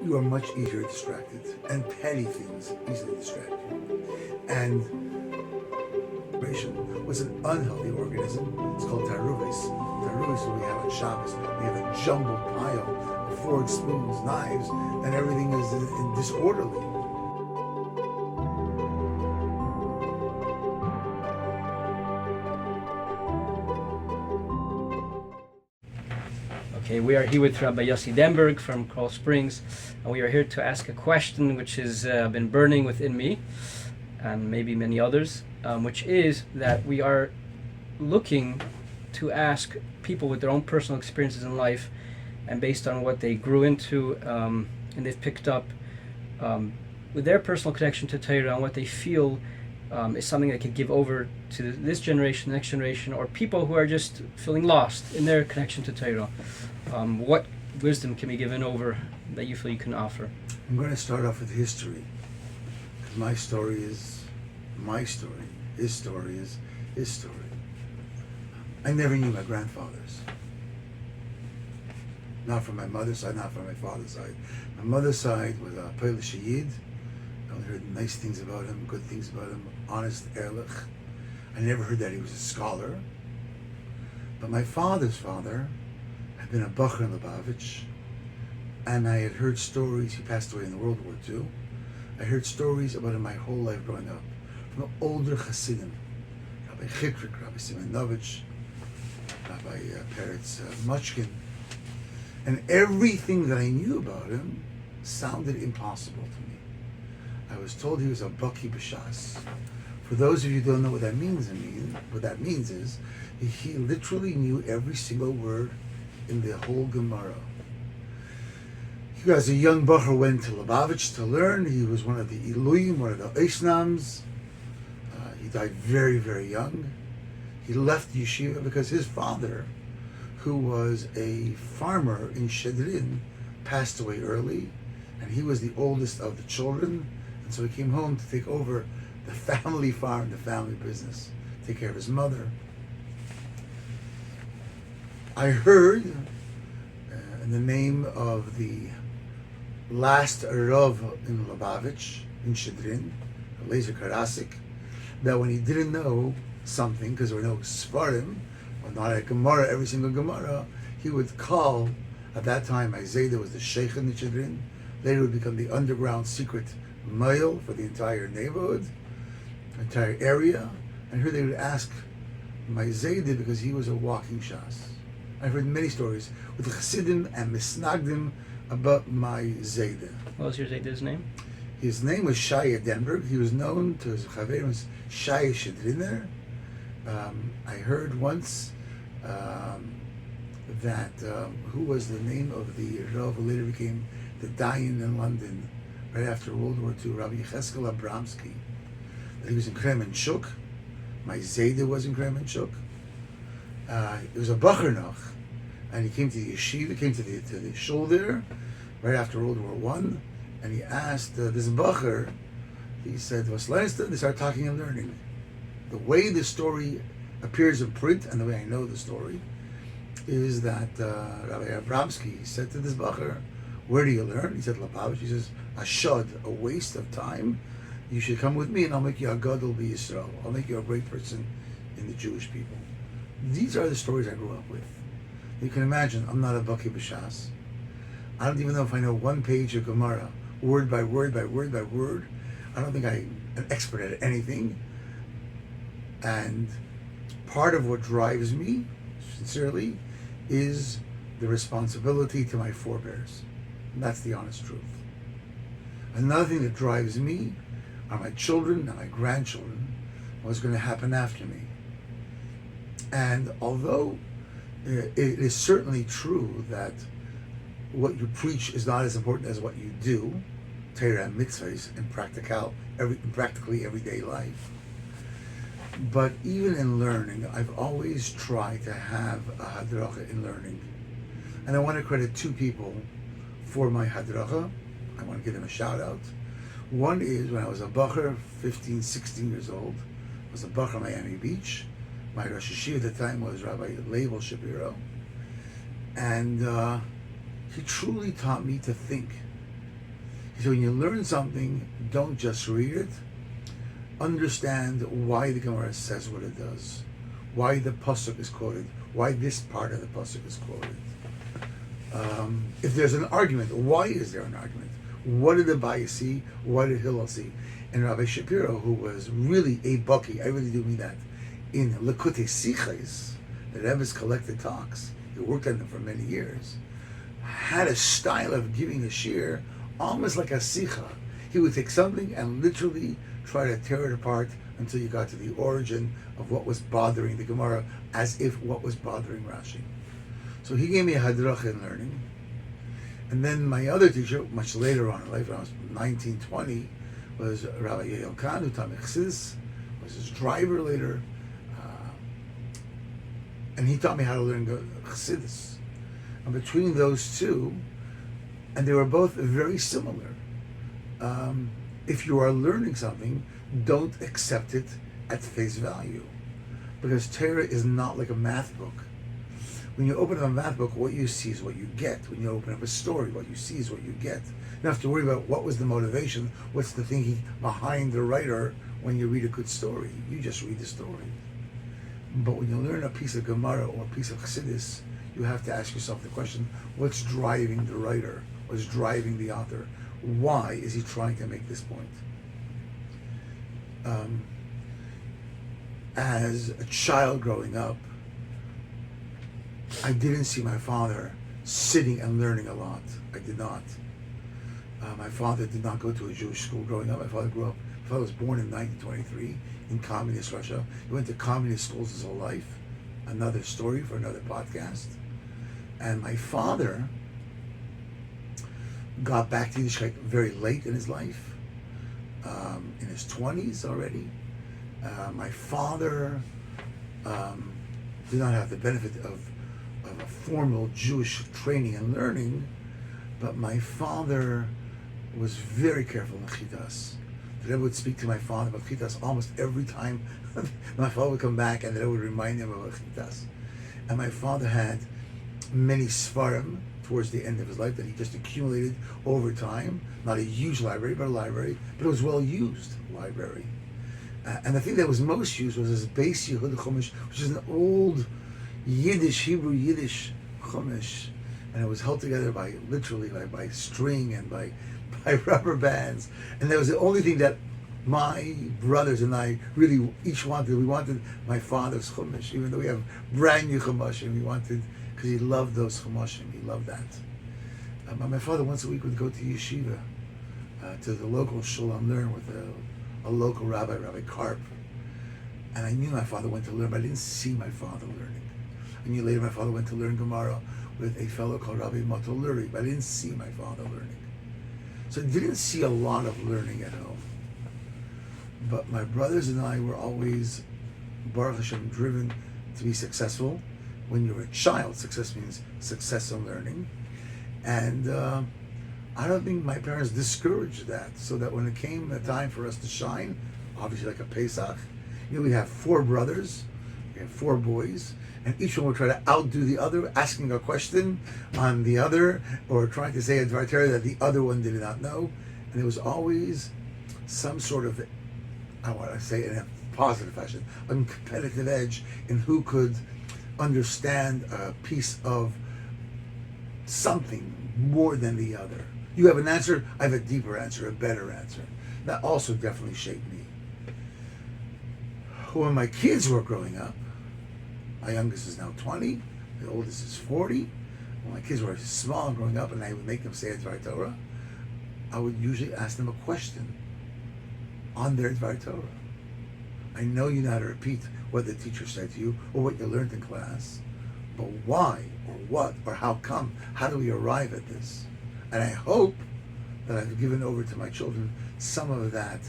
you are much easier distracted, and petty things easily distract you. And was an unhealthy organism. It's called taruvos. Taruvos, what we have on Shabbos. We have a jumbled pile of forks, spoons, knives, and everything is disorderly. Okay, we are here with Rabbi Yossie Denburg from Coral Springs, and we are here to ask a question which has been burning within me, and maybe many others, which is that we are looking to ask people with their own personal experiences in life, and based on what they grew into and they've picked up with their personal connection to Torah, and what they feel is something they could give over to this generation, the next generation, or people who are just feeling lost in their connection to Torah. What wisdom can be given over that you feel you can offer? I'm going to start off with history, because my story is my story. His story is his story. I never knew my grandfathers. Not from my mother's side, not from my father's side. My mother's side was a Polish Yid. I only heard nice things about him, good things about him, honest, ehrlich. I never heard that he was a scholar. But my father's father had been a Bacher in Lubavitch, and I had heard stories. He passed away in World War II. I heard stories about him my whole life growing up, from older Hasidim, Rabbi Chikrik, Rabbi Simonovich, Rabbi Peretz Muchkin, and everything that I knew about him sounded impossible to me. I was told he was a Baki B'Shas. For those of you who don't know what that means, what that means is he literally knew every single word in the whole Gemara. He, as a young Bacher, went to Lubavitch to learn. He was one of the Iluyim, one of the Eisnams. He died very, very young. He left yeshiva because his father, who was a farmer in Shedrin, passed away early, and he was the oldest of the children, and so he came home to take over the family farm, the family business, take care of his mother. I heard in the name of the last Rav in Lubavitch, in Shedrin, Laser Karasik, that when he didn't know something, because there were no Svarim, or not a Gemara, every single Gemara, he would call, at that time, Isaiah was the Sheikh in the Shedrin, later would become the underground secret mail for the entire neighborhood, entire area, and here they would ask my Zayda because he was a walking shas. I've heard many stories with the Chassidim and Misnagdim about my Zayda. What was your Zayda's name? His name was Shaya Denburg. He was known to his Chaverim as Shaya Shedriner. I heard once that who was the name of the Rav who later became the Dayan in London right after World War II, Rabbi Yecheskel Abramsky. He was in Kremenchuk. My Zayda was in Kremenchuk. It was a Bacher noch, and he came to the yeshiva, came to the shul there, right after World War I, and he asked this Bacher, he said, "What's last?" They started talking and learning. The way the story appears in print, and the way I know the story, is that Rabbi Abramsky said to this Bacher, "Where do you learn?" He said, "Lubavitch." He says, "A shud, a waste of time. You should come with me, and I'll make you a gadol b'Yisrael. I'll make you a great person in the Jewish people." These are the stories I grew up with. You can imagine, I'm not a Baki B'Shas. I don't even know if I know one page of Gemara, word by word by word by word. I don't think I'm an expert at anything. And part of what drives me, sincerely, is the responsibility to my forebears. And that's the honest truth. Another thing that drives me are my children and my grandchildren, what's going to happen after me. And although it is certainly true that what you preach is not as important as what you do, Torah and mitzvahs in practically everyday life, but even in learning, I've always tried to have a hadracha in learning. And I want to credit two people for my hadracha. I want to give them a shout out. One is when I was a bacher, 15, 16 years old, I was a bacher in Miami Beach. My Rosh Hashiva at the time was Rabbi Leibel Shapiro. And he truly taught me to think So when you learn something, don't just read it. Understand why the Gemara says what it does, why the pasuk is quoted, why this part of the pasuk is quoted. If there's an argument, why is there an argument? What did the Abaye see? What did Hillel see? And Rabbi Shapiro, who was really a bucky, I really do mean that, in Likutei Sichos, the Rebbe's collected talks, he worked on them for many years, had a style of giving a shir almost like a sicha. He would take something and literally try to tear it apart until you got to the origin of what was bothering the Gemara, as if what was bothering Rashi. So he gave me a hadrach in learning. And then my other teacher, much later on in life, when I was 19, 20, was Rabbi Yael Khan, who taught me chassidus, was his driver later. And he taught me how to learn chassidus. And between those two, and they were both very similar. If you are learning something, don't accept it at face value, because Torah is not like a math book. When you open up a math book, what you see is what you get. When you open up a story, what you see is what you get. You don't have to worry about what was the motivation, what's the thinking behind the writer when you read a good story. You just read the story. But when you learn a piece of Gemara or a piece of Chassidus, you have to ask yourself the question, what's driving the writer? What's driving the author? Why is he trying to make this point? As a child growing up, I didn't see my father sitting and learning a lot. I did not. My father did not go to a Jewish school growing up. My father was born in 1923 in communist Russia. He went to communist schools his whole life. Another story for another podcast. And my father got back to Yiddishkeit very late in his life, in his 20s already. My father did not have the benefit of a formal Jewish training and learning, but my father was very careful in Chidas. The Rebbe would speak to my father about Chidas almost every time my father would come back, and the Rebbe would remind him about Chidas. And my father had many Sfarim towards the end of his life that he just accumulated over time. Not a huge library, but a library, but it was well used library. And the thing that was most used was his Beis Yehuda Chumash, which is an old Yiddish, Hebrew Yiddish Chumash, and it was held together by literally by string and by rubber bands. And that was the only thing that my brothers and I really each wanted. We wanted my father's Chumash, even though we have brand new Chumashim. We wanted, because he loved those Chumashim. He loved that. My father once a week would go to yeshiva, to the local shul and learn with a local rabbi, Rabbi Karp. And I knew my father went to learn, but I didn't see my father learning. I knew later my father went to learn Gemara with a fellow called Rabbi Matoluri, but I didn't see my father learning. So I didn't see a lot of learning at home. But my brothers and I were always, Baruch Hashem, driven to be successful. When you're a child, success means success in learning. And I don't think my parents discouraged that, so that when it came a time for us to shine, obviously like a Pesach, we have 4 brothers, we have 4 boys, and each one would try to outdo the other, asking a question on the other, or trying to say a Dvar Torah that the other one did not know. And there was always some sort of, I want to say in a positive fashion, a competitive edge in who could understand a piece of something more than the other. You have an answer, I have a deeper answer, a better answer. That also definitely shaped me. When my kids were growing up, my youngest is now 20, the oldest is 40. When my kids were small and growing up and I would make them say a Dvar Torah, I would usually ask them a question on their Dvar Torah. I know you know how to repeat what the teacher said to you or what you learned in class, but why or what or how come? How do we arrive at this? And I hope that I've given over to my children some of that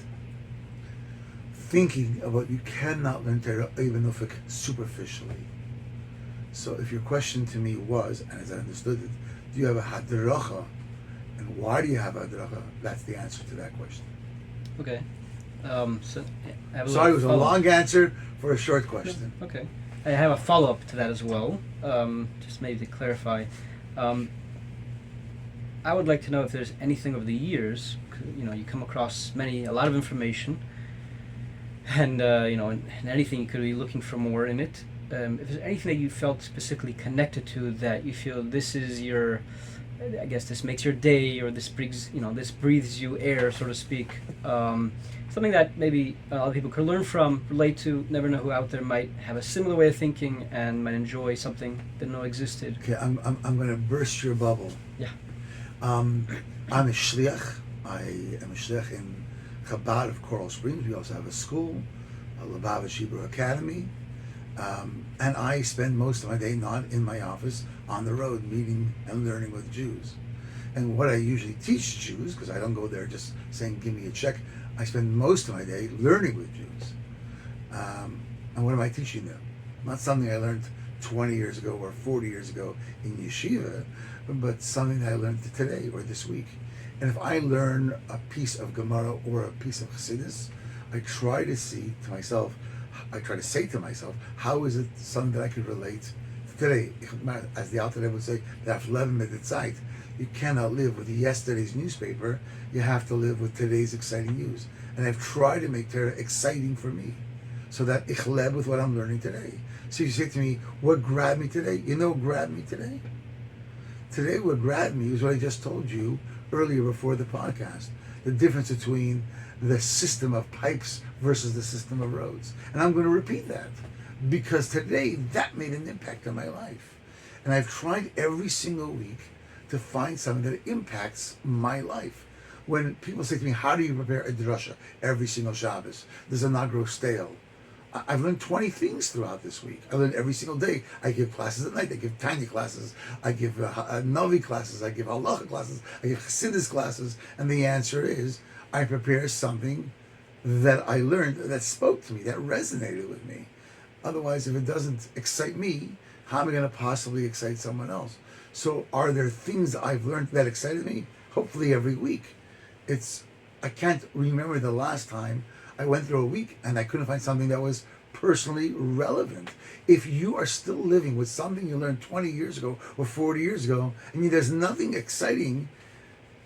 thinking about you cannot learn Torah even if it's superficially. So if your question to me was, and as I understood it, do you have a hadracha, and why do you have a hadracha? That's the answer to that question. Okay. So I have Sorry, it was a long answer for a short question. No, okay. I have a follow-up to that as well, just maybe to clarify. I would like to know if there's anything over the years, you come across a lot of information, and and anything you could be looking for more in it. If there's anything that you felt specifically connected to that you feel this is your, I guess this makes your day, or this breathes you air, so to speak. Something that maybe a lot of people could learn from, relate to. Never know who out there might have a similar way of thinking and might enjoy something they didn't know existed. Okay, I'm going to burst your bubble. Yeah. I'm a shliach. I am a shliach in Chabad of Coral Springs. We also have a school, a Lubavitch Hebrew Academy. And I spend most of my day not in my office, on the road, meeting and learning with Jews. And what I usually teach Jews, because I don't go there just saying, give me a check, I spend most of my day learning with Jews. And what am I teaching them? Not something I learned 20 years ago or 40 years ago in yeshiva, but something that I learned today or this week. And if I learn a piece of Gemara or a piece of Chassidus, I try to say to myself, how is it something that I could relate to today? As the Alter Rebbe would say, "Daf leben mit der Zeit." You cannot live with yesterday's newspaper. You have to live with today's exciting news. And I've tried to make Torah exciting for me, so that ich leb with what I'm learning today. So you say to me, what grabbed me today? You know what grabbed me today? Today what grabbed me is what I just told you earlier before the podcast. The difference between the system of pipes versus the system of roads. And I'm going to repeat that, because today that made an impact on my life. And I've tried every single week to find something that impacts my life. When people say to me, how do you prepare a drasha every single Shabbos? Does it not grow stale? I've learned 20 things throughout this week. I learn every single day. I give classes at night. I give tiny classes. I give Navi classes. I give halacha classes. I give Chassidus classes. And the answer is, I prepare something that I learned, that spoke to me, that resonated with me. Otherwise, if it doesn't excite me, how am I going to possibly excite someone else? So are there things I've learned that excited me? Hopefully every week. I can't remember the last time I went through a week and I couldn't find something that was personally relevant. If you are still living with something you learned 20 years ago or 40 years ago, there's nothing exciting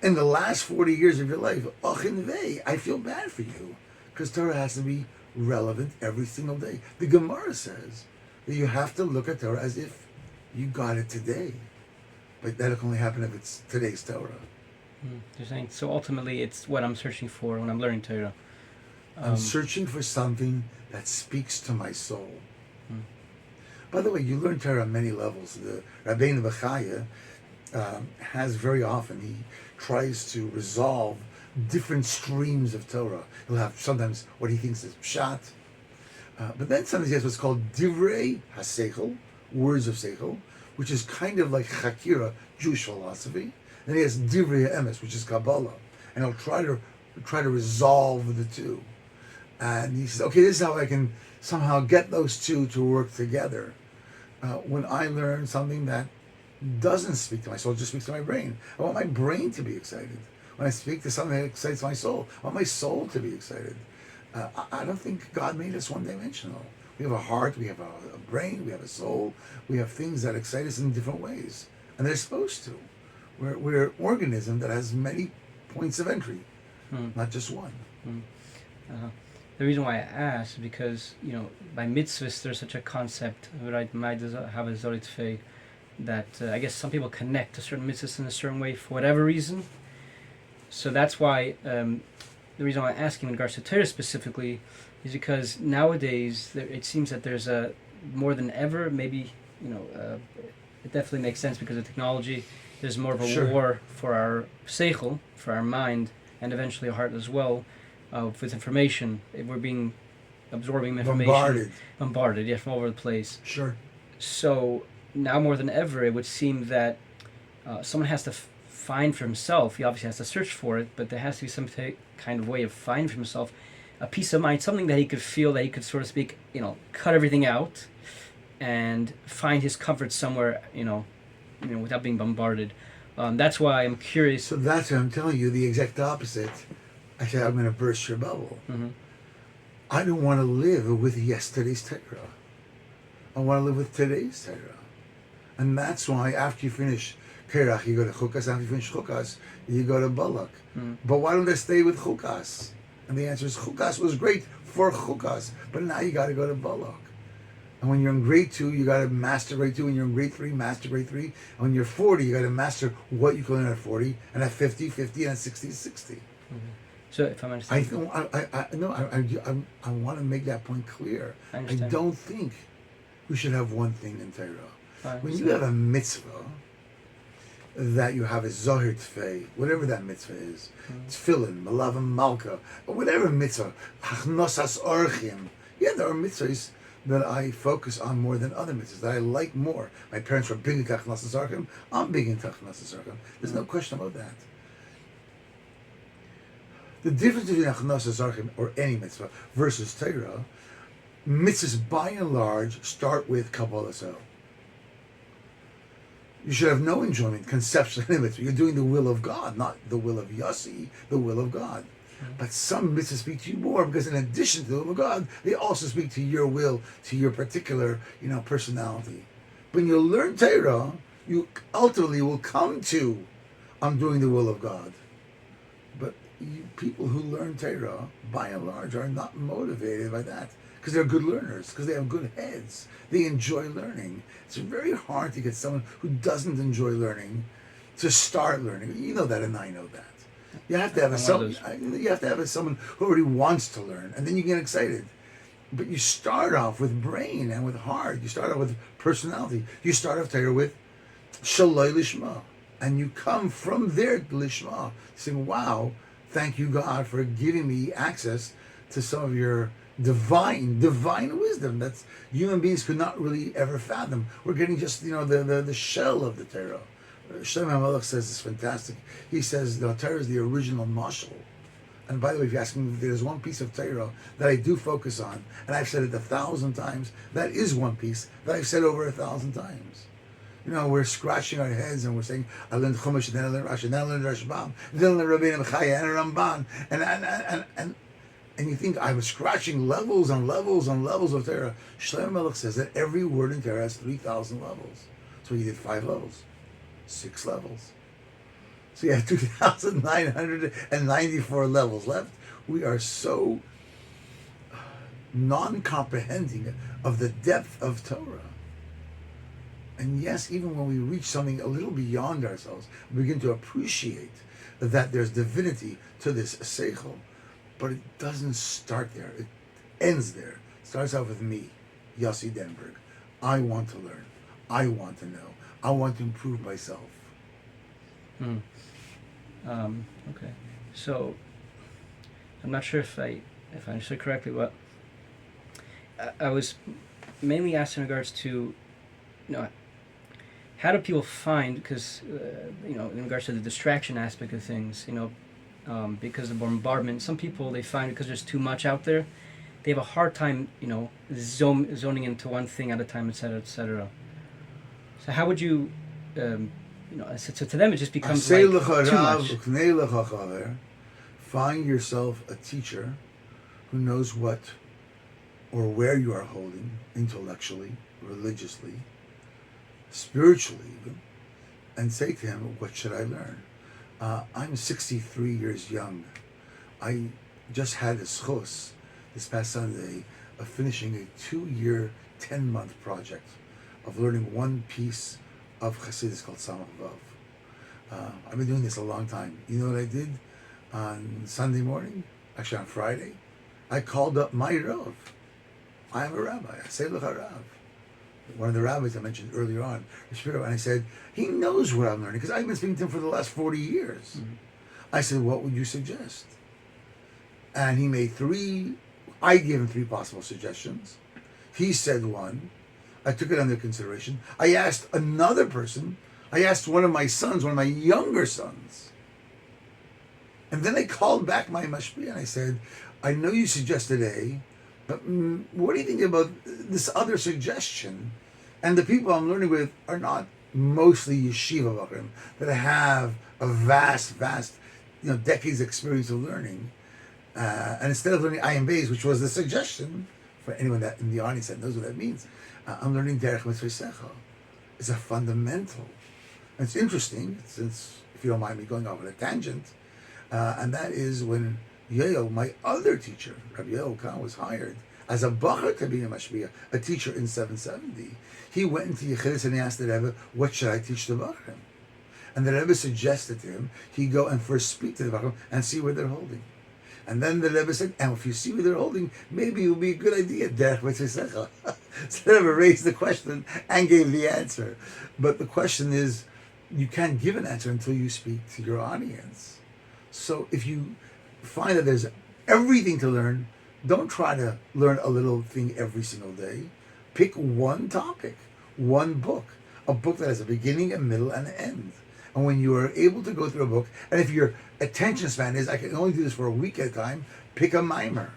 in the last 40 years of your life, I feel bad for you, because Torah has to be relevant every single day. The Gemara says that you have to look at Torah as if you got it today. But that can only happen if it's today's Torah. You're saying, so ultimately it's what I'm searching for when I'm learning Torah. I'm searching for something that speaks to my soul. By the way, you learn Torah on many levels. The Rabbeinu Bechaya has very often, he tries to resolve different streams of Torah. He'll have sometimes what he thinks is pshat, but then sometimes he has what's called divrei haseichel, words of seichel, which is kind of like chakira, Jewish philosophy. Then he has divrei emes, which is Kabbalah, and he'll try to resolve the two. And he says, okay, this is how I can somehow get those two to work together. When I learn something that doesn't speak to my soul, it just speaks to my brain. I want my brain to be excited. When I speak to something that excites my soul, I want my soul to be excited. I don't think God made us one-dimensional. We have a heart, we have a brain, we have a soul, we have things that excite us in different ways. And they're supposed to. We're an organism that has many points of entry, not just one. The reason why I ask is because, by mitzvahs, there's such a concept, right? That I guess some people connect to certain mitzvahs in a certain way for whatever reason. So that's why the reason why I'm asking in regards to Torah specifically is because nowadays it seems that there's more than ever, maybe, it definitely makes sense because of technology. There's more of a war for our seichel, for our mind, and eventually our heart as well, with information. We're absorbing information. Bombarded, yeah, from all over the place. Sure. So now more than ever, it would seem that someone has to find for himself. He obviously has to search for it, but there has to be some kind of way of finding for himself a peace of mind, something that he could feel, that he could, so to speak, cut everything out and find his comfort somewhere, without being bombarded. That's why I'm curious. So that's what I'm telling you, the exact opposite. I said, I'm going to burst your bubble. Mm-hmm. I don't want to live with yesterday's Torah. I want to live with today's Torah. And that's why after you finish Kerach, you go to Chukas, and if you finish Chukas, you go to Balak. Mm. But why don't they stay with Chukas? And the answer is Chukas was great for Chukas, but now you got to go to Balak. And when you're in grade 2, you got to master grade 2. When you're in grade 3, master grade 3. And when you're 40, you got to master what you can learn at 40, and at 50, 50, and at 60, 60. Mm-hmm. So if I'm understanding, I want to make that point clear. I I understand. don't think we should have one thing in Torah. I When understand. you have a mitzvah, that you have a Zohar Tfei, whatever that mitzvah is, Tefillin, Malavim Malka, or whatever mitzvah, Hachnosas Orchim. Yeah, there are mitzvahs that I focus on more than other mitzvahs, that I like more. My parents were big into Hachnosas Orchim, I'm big into Hachnosas Orchim. There's no question about that. The difference between Hachnosas Orchim or any mitzvah versus Torah, mitzvahs by and large start with Kabbalah Soh. You should have no enjoyment conceptually in a mitzvah. You're doing the will of God, not the will of Yossi, the will of God. But some mitzvahs speak to you more because in addition to the will of God, they also speak to your will, to your particular, personality. When you learn Torah, you ultimately will come to, I'm doing the will of God. But people who learn Torah, by and large, are not motivated by that because they're good learners, because they have good heads. They enjoy learning. It's very hard to get someone who doesn't enjoy learning to start learning. You know that, and I know that. You have to have someone who already wants to learn, and then you get excited. But you start off with brain and with heart. You start off with personality. You start off Torah with Shaloi Lishma, and you come from there to Lishma, saying, "Wow, thank you, God, for giving me access to some of your divine wisdom that's human beings could not really ever fathom. We're getting just the shell of the Torah." Shlomo HaMelech says it's fantastic. He says the Torah is the original mashal. And by the way, if you ask me, there's one piece of Torah that I do focus on, and I've said it 1,000 times. That is one piece that I've said over 1,000 times. We're scratching our heads and we're saying, I learned Chumash, then I learned Rashi, then I learned Rashbam, then I learned Rabbeinu Bechaya and Ramban, and you think I was scratching levels on levels on levels of Torah. Shlomo HaMelech says that every word in Torah has 3,000 levels. So he did 5 levels, 6 levels. So you have 2,994 levels left. We are so non-comprehending of the depth of Torah. And yes, even when we reach something a little beyond ourselves, we begin to appreciate that there's divinity to this seichel. But it doesn't start there. It ends there. It starts out with me, Yossie Denburg. I want to learn. I want to know. I want to improve myself. Okay. So, I'm not sure if I understood correctly, but I was mainly asking in regards to, how do people find, because, in regards to the distraction aspect of things, because of bombardment, some people, they find because there's too much out there, they have a hard time, zoning into one thing at a time, etc., etc. So how would you, so to them it just becomes like too much. Find yourself a teacher who knows what or where you are holding intellectually, religiously, spiritually even, and say to him, what should I learn? I'm 63 years young. I just had a schos this past Sunday of finishing a 2-year, 10-month project of learning one piece of Chassidus called Samach Vav. I've been doing this a long time. You know what I did on Sunday morning? Actually on Friday? I called up my Rav. I am a rabbi. I say Lecha Rav. One of the rabbis I mentioned earlier on, and I said, he knows what I'm learning because I've been speaking to him for the last 40 years. Mm-hmm. I said, what would you suggest? And he made 3, I gave him 3 possible suggestions. He said one. I took it under consideration. I asked another person. I asked one of my sons, one of my younger sons. And then I called back my mashpia and I said, I know you suggested A, but what do you think about this other suggestion? And the people I'm learning with are not mostly yeshiva bachrim that have a vast, decades experience of learning. And instead of learning Ayin Beis, which was the suggestion for anyone that in the audience that knows what that means, I'm learning Derech Mitzvah Secha. It's a fundamental. And it's interesting, since, if you don't mind me going off on a tangent, and that is when Yael, my other teacher, Rabbi Yael Khan, was hired as a bacher to be a mashpia, a teacher in 770. He went into Yechidus and he asked the Rebbe, what should I teach the bachrim? And the Rebbe suggested to him, he go and first speak to the bachrim and see where they're holding. And then the Rebbe said, and if you see where they're holding, maybe it would be a good idea, derech v'tzisecha. So the Rebbe raised the question and gave the answer. But the question is, you can't give an answer until you speak to your audience. So if you find that there's everything to learn, don't try to learn a little thing every single day. Pick one topic, one book, a book that has a beginning, a middle, and an end. And when you are able to go through a book, and if your attention span is, I can only do this for a week at a time, pick a mimer.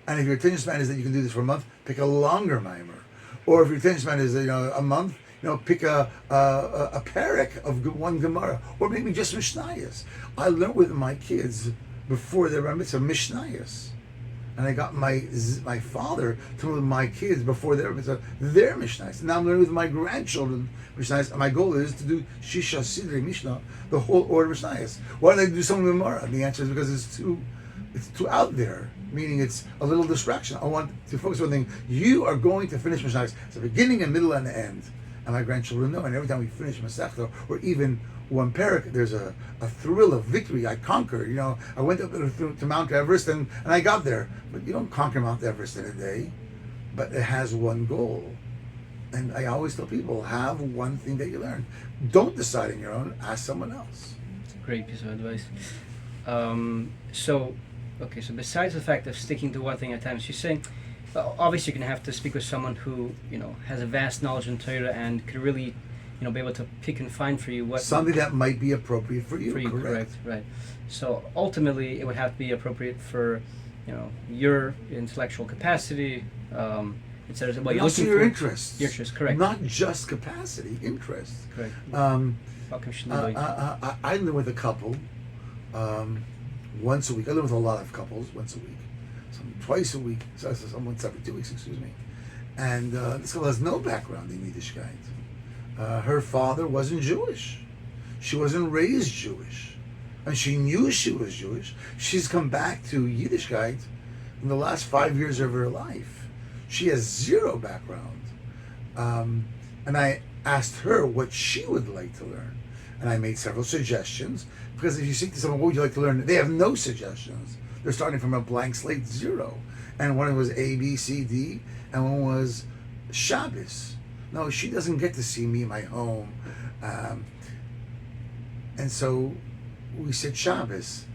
And if your attention span is that you can do this for a month, pick a longer mimer. Or if your attention span is, a month, pick a parak of one Gemara, or maybe just Mishnayos. I learned with my kids before they were mitzvah Mishnayos, and I got my father to learn with my kids before they were mitzvah their Mishnayos. And now I'm learning with my grandchildren Mishnayos, and my goal is to do Shisha Sidrei Mishnah, the whole order of Mishnayos. Why don't I do something with Gemara? The answer is because it's too out there, meaning it's a little distraction. I want to focus on one thing. You are going to finish Mishnayos. It's a beginning, a middle, and an end. And my grandchildren know, and every time we finish Masechta, or even one parak, there's a thrill of victory. I conquered. I went up to Mount Everest, and I got there. But you don't conquer Mount Everest in a day. But it has one goal. And I always tell people, have one thing that you learn. Don't decide on your own. Ask someone else. It's a great piece of advice. So besides the fact of sticking to one thing at a time, she's saying, obviously you're going to have to speak with someone who, has a vast knowledge in Torah and could really, be able to pick and find for you something that might be appropriate for you. Correct, right. So ultimately it would have to be appropriate for, your intellectual capacity, etc. But also your interests. Your interests, correct. Not just capacity, interests. Correct. I live with a couple once a week. I live with a lot of couples once a week. Some twice a week, some once every 2 weeks, excuse me. And this couple has no background in Yiddishkeit. Her father wasn't Jewish. She wasn't raised Jewish. And she knew she was Jewish. She's come back to Yiddishkeit in the last 5 years of her life. She has zero background. And I asked her what she would like to learn. And I made several suggestions, because if you speak to someone, what would you like to learn? They have no suggestions. They're starting from a blank slate, zero. And one was A, B, C, D, and one was Shabbos. No, she doesn't get to see me in my home. And so we said Shabbos,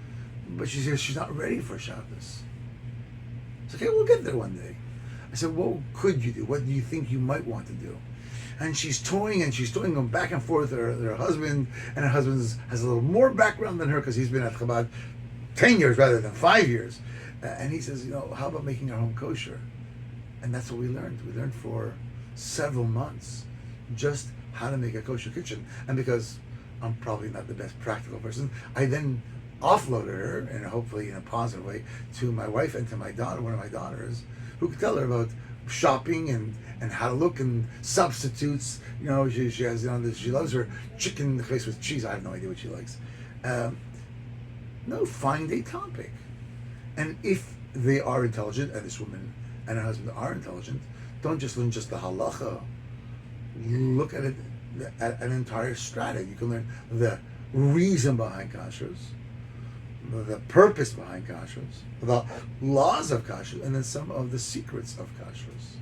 but she says she's not ready for Shabbos. It's okay, we'll get there one day. I said, what could you do? What do you think you might want to do? And she's toying going back and forth with her husband, and her husband has a little more background than her because he's been at Chabad 10 years rather than 5 years. And he says, how about making our home kosher? And that's what we learned. We learned for several months just how to make a kosher kitchen. And because I'm probably not the best practical person, I then offloaded her, and hopefully in a positive way, to my wife and to my daughter, one of my daughters, who could tell her about shopping and how to look and substitutes. She has, she loves her chicken face with cheese. I have no idea what she likes. No, find a topic. And if they are intelligent, and this woman and her husband are intelligent, don't just learn just the halacha. Look at it, at an entire strata. You can learn the reason behind kashrus, the purpose behind kashrus, the laws of kashrus, and then some of the secrets of kashrus.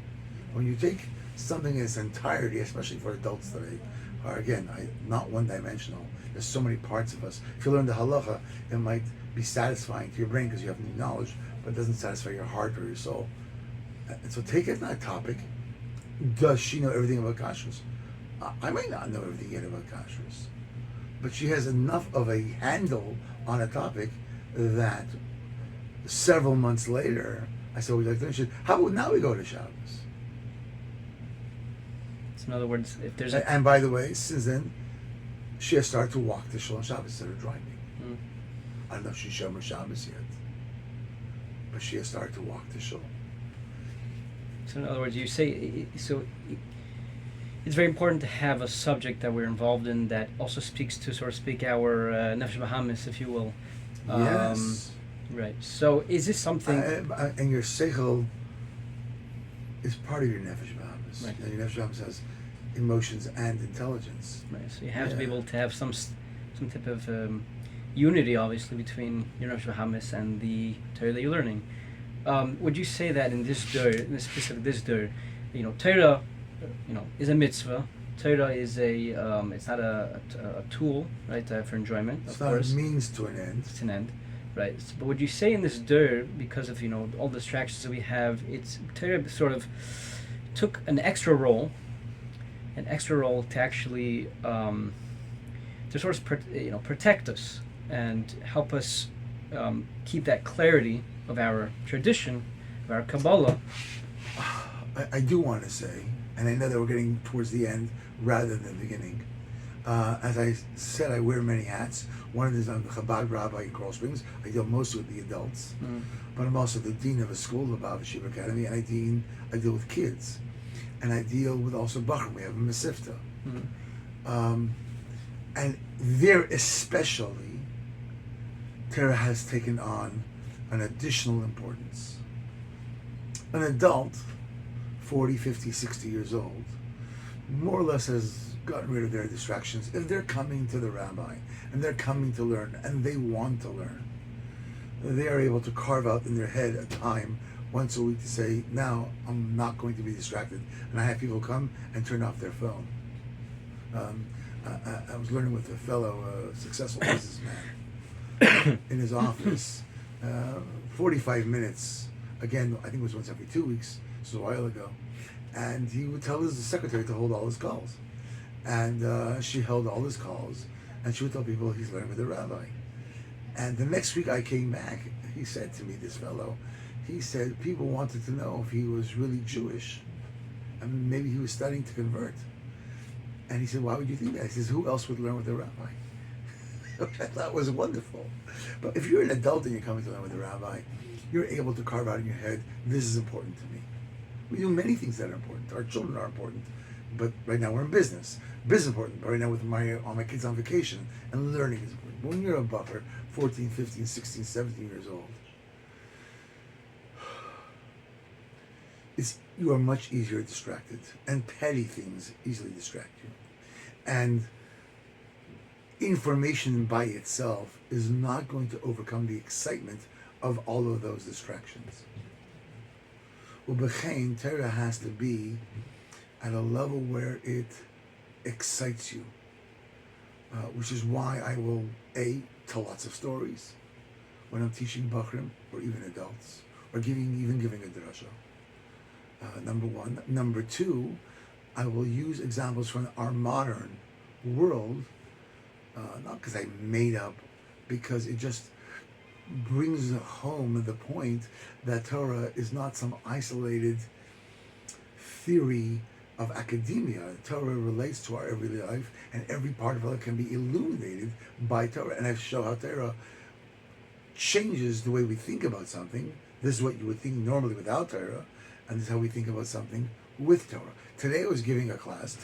When you take something in its entirety, especially for adults today, are again, not one-dimensional. There's so many parts of us. If you learn the halacha, it might be satisfying to your brain because you have new knowledge, but it doesn't satisfy your heart or your soul. And so take it that topic. Does she know everything about kashrus? I might not know everything yet about kashrus, but she has enough of a handle on a topic that several months later, I said, we'd like to learn. How about now we go to Shabbos? So in other words, if there's and by the way, since then, she has started to walk to Shul on Shabbos instead of driving. I don't know if she's Shomer Shabbos yet, but she has started to walk to Shul. So in other words, you say, so it's very important to have a subject that we're involved in that also speaks to, so to speak, our nefesh bahamis, if you will. Yes. Right. So is this something? And your seichel is part of your nefesh bahamis. Right. And your nefesh bahamis has emotions and intelligence. Right. So you have to be Yeah. able to have some type of unity, obviously, between your nefesh bahamis and the Torah that you're learning. Would you say that in this specific this dur, Torah, is a mitzvah. Torah is it's not a tool, right, for enjoyment. It's of not course, a means to an end. it's an end, right? But would you say in this dur, because of all the distractions that we have, it's Torah sort of took an extra role to actually to sort of protect us and help us keep that clarity of our tradition, of our Kabbalah. I do want to say, and I know that we're getting towards the end rather than the beginning. As I said, I wear many hats. One of them is I'm the Chabad rabbi in Coral Springs. I deal mostly with the adults, but I'm also the dean of a school, the Bava Shiva Academy, and I deal with kids, and I deal with also Bachar. We have a Mesifta, and there especially, Torah has taken on an additional importance. An adult, 40, 50, 60 years old, more or less has gotten rid of their distractions. If they're coming to the rabbi and they're coming to learn and they want to learn, they are able to carve out in their head a time once a week to say, now I'm not going to be distracted. And I have people come and turn off their phone. I was learning with a fellow successful businessman in his office, 45 minutes, again, I think it was once every 2 weeks, this was a while ago, and he would tell his secretary to hold all his calls. And she held all his calls, and she would tell people he's learning with the rabbi. And the next week I came back, he said to me, this fellow, he said people wanted to know if he was really Jewish, and maybe he was studying to convert. And he said, why would you think that? He says, who else would learn with the rabbi? I thought was wonderful. But if you're an adult and you're coming to learn with the rabbi, you're able to carve out in your head, this is important to me. We do many things that are important. Our children are important. But right now we're in business. Business is important. But right now with all my kids on vacation, and learning is important. When you're a buffer, 14, 15, 16, 17 years old, you are much easier distracted. And petty things easily distract you. And information by itself is not going to overcome the excitement of all of those distractions. U'bechein, Torah has to be at a level where it excites you, which is why I will tell lots of stories when I'm teaching Bachrim or even adults, or even giving a drasha. Number one. Number two, I will use examples from our modern world, not because I made up, because it just brings home the point that Torah is not some isolated theory of academia. Torah relates to our everyday life, and every part of our life can be illuminated by Torah. And I show how Torah changes the way we think about something. This is what you would think normally without Torah, and this is how we think about something with Torah. Today I was giving a class,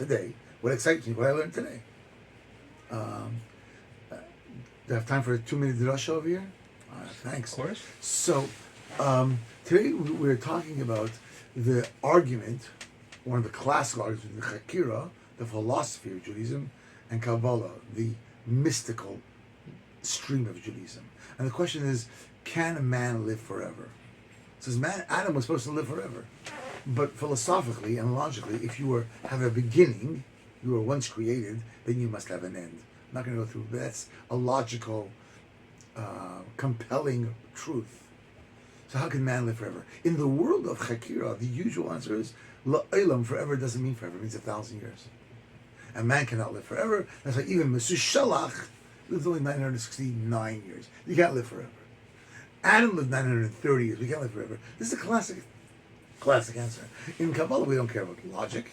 what excites me, what I learned today. Do I have time for a 2-minute drasha over here? Thanks. Of course. So, today we're talking about the argument, one of the classical arguments, the Chakira, the philosophy of Judaism, and Kabbalah, the mystical stream of Judaism. And the question is, can a man live forever? It says, Adam was supposed to live forever. But philosophically and logically, if you have a beginning, you were once created, then you must have an end. I'm not going to go through, but that's a logical, compelling truth. So how can man live forever? In the world of Chakira, the usual answer is, La'olam, forever doesn't mean forever, it means 1,000 years. And man cannot live forever. That's why even Mesu Shalach lived only 969 years. You can't live forever. Adam lived 930 years. We can't live forever. This is a classic answer. In Kabbalah, we don't care about logic.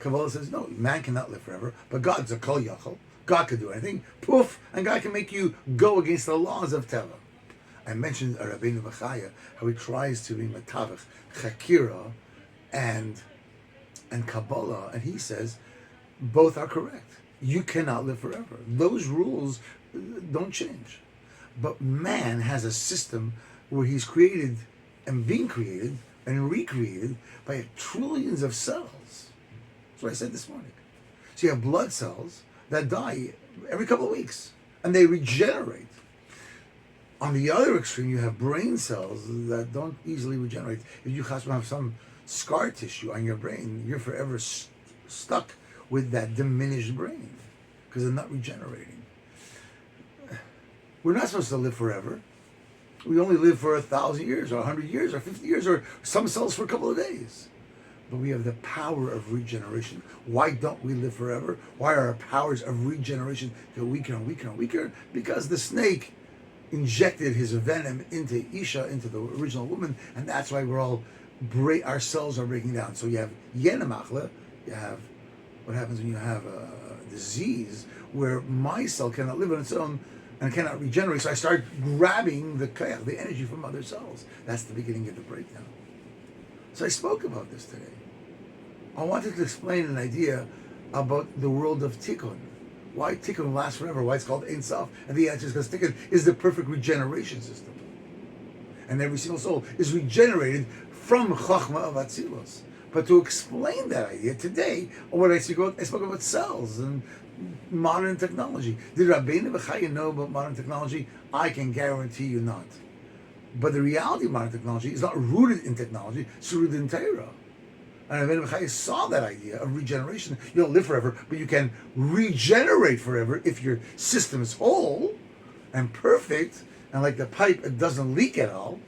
Kabbalah says, no, man cannot live forever, but God's a kol yachol. God can do anything. Poof, and God can make you go against the laws of Teva. I mentioned Rabbeinu Bechaya, how he tries to be matavach, Chakira, and and Kabbalah, and he says both are correct. You cannot live forever. Those rules don't change. But man has a system where he's created and being created and recreated by trillions of cells. That's what I said this morning. So you have blood cells that die every couple of weeks and they regenerate. On the other extreme, you have brain cells that don't easily regenerate. If you have some scar tissue on your brain, you're forever stuck with that diminished brain because they're not regenerating. We're not supposed to live forever. We only live for 1,000 years or 100 years or 50 years or some cells for a couple of days. But we have the power of regeneration. Why don't we live forever? Why are our powers of regeneration get weaker and weaker and weaker? Because the snake injected his venom into Isha, into the original woman, and that's why our cells are breaking down. So you have yenemachle, you have what happens when you have a disease where my cell cannot live on its own and cannot regenerate. So I start grabbing the energy from other cells. That's the beginning of the breakdown. So I spoke about this today. I wanted to explain an idea about the world of tikkun. Why tikkun lasts forever? Why it's called Ein Sof? And the answer is because tikkun is the perfect regeneration system. And every single soul is regenerated from Chachma of Atzilos. But to explain that idea today, I spoke about cells and modern technology. Did Rabbeinu B'Chaya know about modern technology? I can guarantee you not. But the reality of modern technology is not rooted in technology, it's rooted in Torah. And Rabbeinu B'Chaya saw that idea of regeneration. You don't live forever, but you can regenerate forever if your system is whole and perfect, and like the pipe, it doesn't leak at all.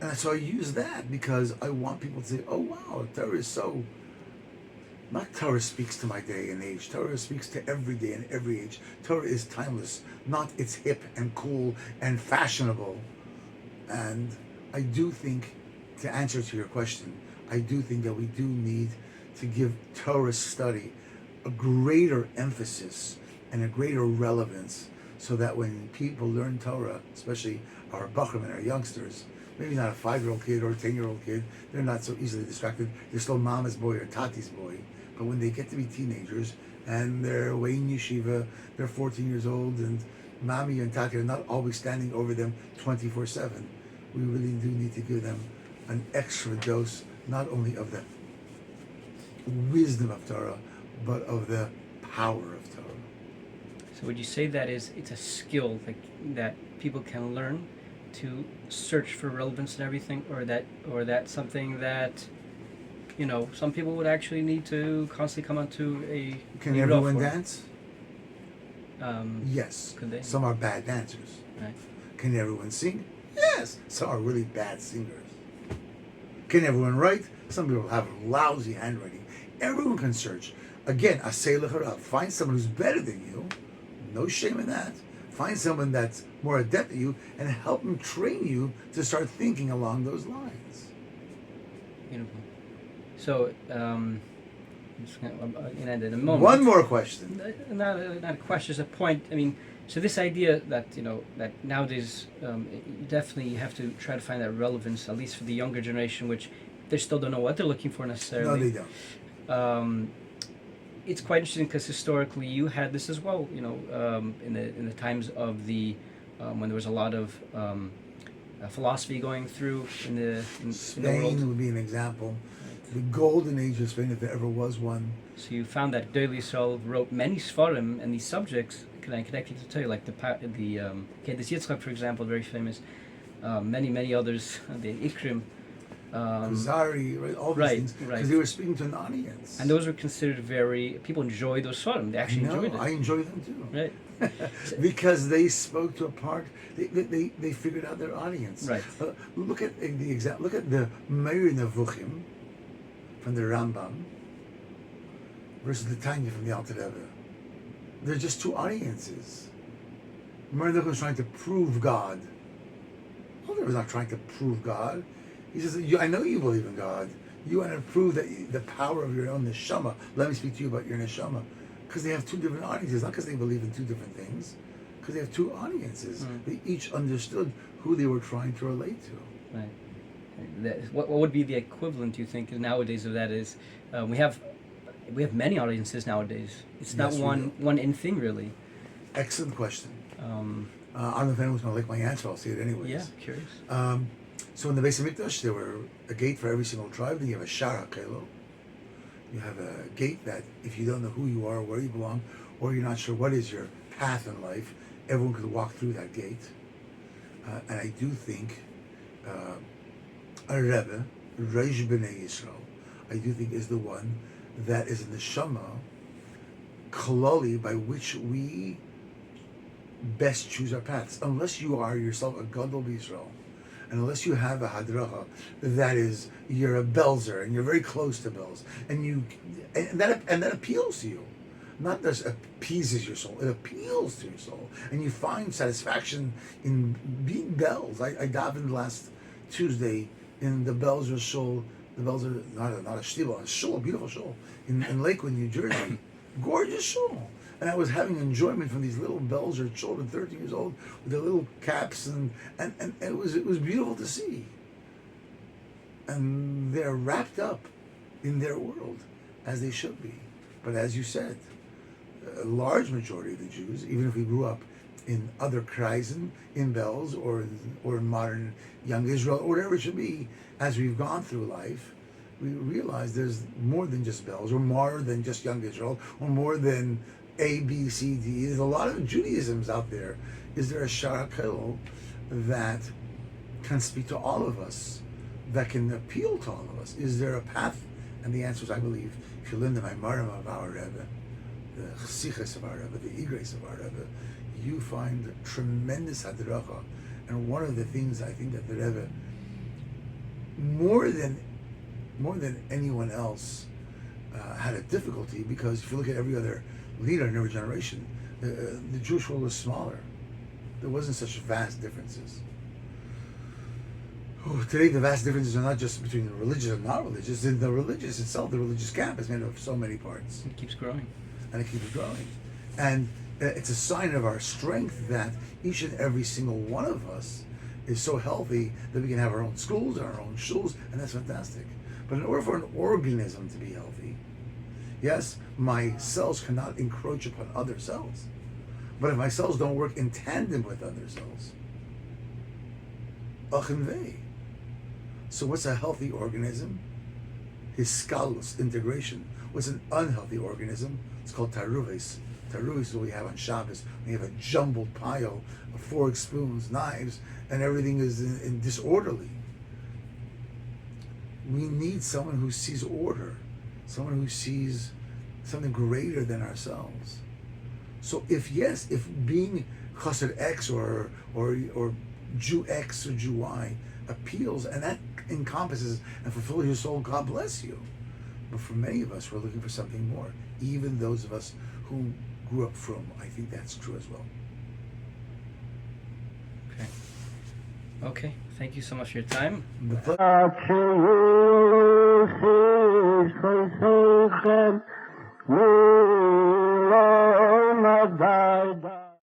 And so I use that because I want people to say, oh wow, Torah is so... Not Torah speaks to my day and age. Torah speaks to every day and every age. Torah is timeless, not it's hip and cool and fashionable. And I do think, to answer to your question, I do think that we do need to give Torah study a greater emphasis and a greater relevance so that when people learn Torah, especially our Bachrim and our youngsters, maybe not a 5-year-old kid or a 10-year-old kid, they're not so easily distracted. They're still mama's boy or tati's boy. But when they get to be teenagers and they're away in yeshiva, they're 14 years old, and mommy and tati are not always standing over them 24/7, we really do need to give them an extra dose, not only of the wisdom of Torah, but of the power of Torah. So would you say that it's a skill that people can learn to search for relevance and everything, or that's something that some people would actually need to constantly come onto a... Can everyone dance? Yes. Could they? Some are bad dancers. Right. Can everyone sing? Yes. Some are really bad singers. Can everyone write? Some people have lousy handwriting. Everyone can search. Again, asay l'charav. Find someone who's better than you. No shame in that. Find someone that's more adept at you and help them train you to start thinking along those lines. Beautiful. So, I'm just going to end in a moment. One more question. Not a question, just a point. I mean, so this idea that, that nowadays you definitely have to try to find that relevance, at least for the younger generation, which they still don't know what they're looking for necessarily. No, they don't. It's quite interesting because historically you had this as well, in the times of the, when there was a lot of philosophy going through in the world. Spain would be an example. The golden age of Spain, if there ever was one. So you found that Doyle Yisrael wrote many Sfarim and these subjects connected to Torah, like the Kedes Yitzchak, for example, very famous. Many others, the Ikrim. Kuzari, right, all these things, because they were speaking to an audience. And those were considered people enjoyed those Sfarim. They actually enjoyed it. I enjoy them too. Right. Because they spoke to a part, they figured out their audience. Right. Look at the example. Look at the Meir Nevuchim from the Rambam versus the Tanya from the Alter Rebbe. They're just two audiences. Meir Nevuchim was trying to prove God. Alter Rebbe was not trying to prove God. He says, I know you believe in God. You want to prove that the power of your own neshama. Let me speak to you about your neshama. Because they have two different audiences, not because they believe in two different things, because they have two audiences. They each understood who they were trying to relate to. Right. What would be the equivalent, you think, nowadays of that? Is we have many audiences nowadays. It's not Yes, we one in thing really. Excellent question. Um, I don't know if anyone's going to like my answer. I'll say it anyways. yeah, curious. So in the Beis Hamikdash, there were a gate for every single tribe. Then you have a Shara Kelo. You have a gate that if you don't know who you are, where you belong, or you're not sure what is your path in life, everyone could walk through that gate. And I do think a Rebbe, Reish B'nai Yisrael, I do think is the one that is in the Shema, Kololi, by which we best choose our paths. Unless you are yourself a Gadol B'Yisrael, and unless you have a hadracha, that is, you're a belzer and you're very close to bells, and that appeals to you. Not just appeases your soul; it appeals to your soul, and you find satisfaction in being bells. I davened last Tuesday in the Belzer shul. The Belzer, not a shtiba, a shul, a beautiful shul in Lakewood, New Jersey, gorgeous shul. And I was having enjoyment from these little Belzer children, 13 years old, with their little caps, and it was beautiful to see. And they're wrapped up in their world, as they should be. But as you said, a large majority of the Jews, even if we grew up in other kreisen, in Belz, or in modern Young Israel, or whatever it should be, as we've gone through life, we realize there's more than just Belz, or more than just Young Israel, or more than A, B, C, D. There's a lot of Judaisms out there. Is there a Shara Kelo that can speak to all of us, that can appeal to all of us? Is there a path? And the answer is, I believe, if you learn the Maimarim of our Rebbe, the Chesiches of our Rebbe, the Igres of our Rebbe, you find tremendous hadracha. And one of the things I think that the Rebbe, more than anyone else, had a difficulty, because if you look at every other leader in every generation, the Jewish world was smaller. There wasn't such vast differences. Today, the vast differences are not just between the religious and not religious. In the religious itself, the religious camp is made up of so many parts. It keeps growing. And it keeps growing. And it's a sign of our strength that each and every single one of us is so healthy that we can have our own schools and our own shuls, and that's fantastic. But in order for an organism to be healthy, yes, my cells cannot encroach upon other cells. But if my cells don't work in tandem with other cells, achinvei. So what's a healthy organism? Hiskalus, integration. What's an unhealthy organism? It's called taruves. Taruves is what we have on Shabbos. We have a jumbled pile of forks, spoons, knives, and everything is in disorderly. We need someone who sees order, someone who sees something greater than ourselves. So if being Chassid X or Jew X or Jew Y appeals, and that encompasses and fulfills your soul, God bless you. But for many of us, we're looking for something more. Even those of us who grew up from, I think that's true as well. Okay. Thank you so much for your time. The pleasure.